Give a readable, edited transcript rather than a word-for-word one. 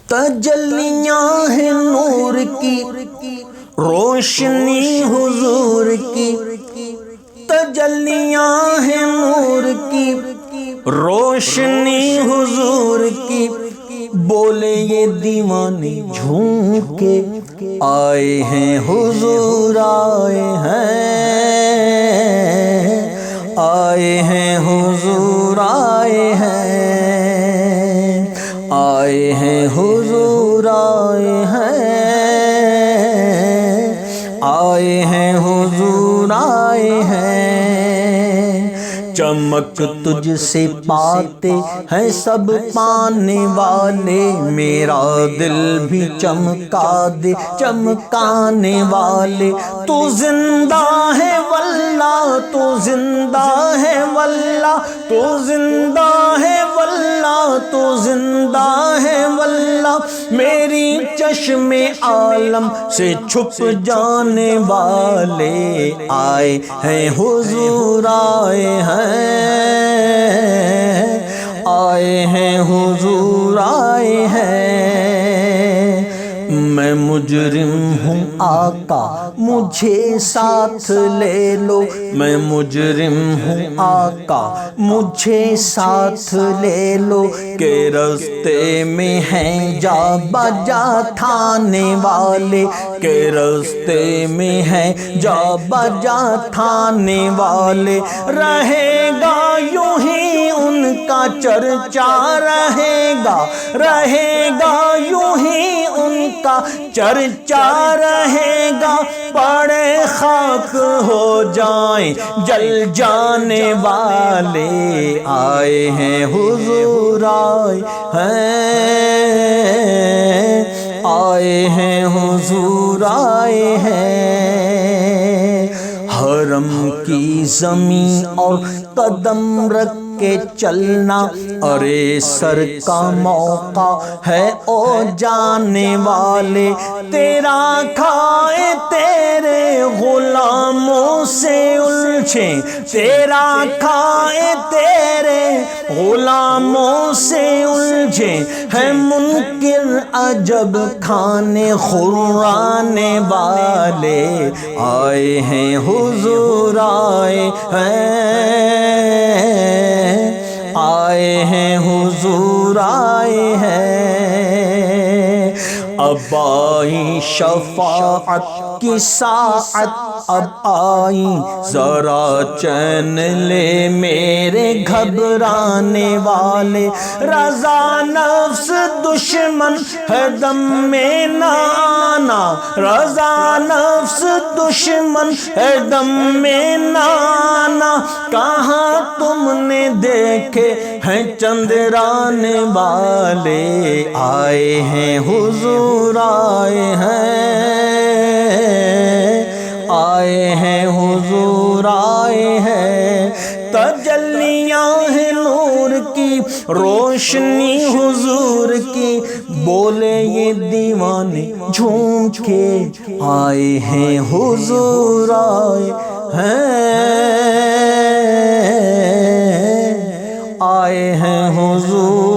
تجلیاں ہیں نور کی، روشنی حضور کی، تجلیاں ہیں نور کی، روشنی حضور کی، بولے یہ دیوانے جھوم کے، آئے ہیں حضور آئے ہیں، آئے ہیں حضور آئے ہیں، آئے ہیں حضور آئے ہیں، آئے ہیں حضور آئے ہیں۔ چمک تجھ سے پاتے ہیں سب پانے والے، میرا دل بھی چمکا دے چمکانے والے، تو زندہ ہے واللہ تو زندہ ہے واللہ تو زندہ ہے واللہ تو زندہ ہے واللہ، میری چشم عالم سے چھپ جانے والے، آئے ہیں حضور آئے ہیں، آئے ہیں حضور آئے ہیں۔ میں مجرم ہوں آقا مجھے ساتھ لے لو، میں مجرم ہوں آقا مجھے ساتھ لے لو، کہ رستے میں ہیں جا بجا تھانے والے، کہ رستے میں ہیں جا بجا تھانے والے، رہے گا یوں ہی ان کا چرچا رہے گا، رہے گا یوں ہی ان کا چرچا رہے گا، پڑے خاک ہو جائیں جل جانے والے، آئے ہیں حضور آئے ہیں، آئے ہیں حضور آئے ہیں۔ حرم کی زمین اور قدم رکھ کے چلنا، ارے سر کا موقع ہے او جانے والے، تیرا کھائے تیرے غلاموں سے الجھے، تیرا کھائے تیرے غلاموں سے الجھے، ہے منکر عجب کھانے خرانے والے، آئے ہیں حضور آئے ہیں، آئے ہیں حضور آئے ہیں۔ اب آئی شفاعت کی ساعت، اب آئی ذرا چین لے میرے گھبرانے والے، رضا نفس دشمن ہے دم میں نہ آنا، رضا نفس دشمن ہے دم میں نہ آنا، کہاں تم نے دیکھے ہیں چندرانے والے، آئے ہیں حضور آئے ہیں، آئے ہیں حضور آئے ہیں۔ تجلیاں ہیں نور کی، روشنی حضور کی، بولے یہ دیوانے جھوم کے، آئے ہیں حضور آئے ہیں، آئے ہیں حضور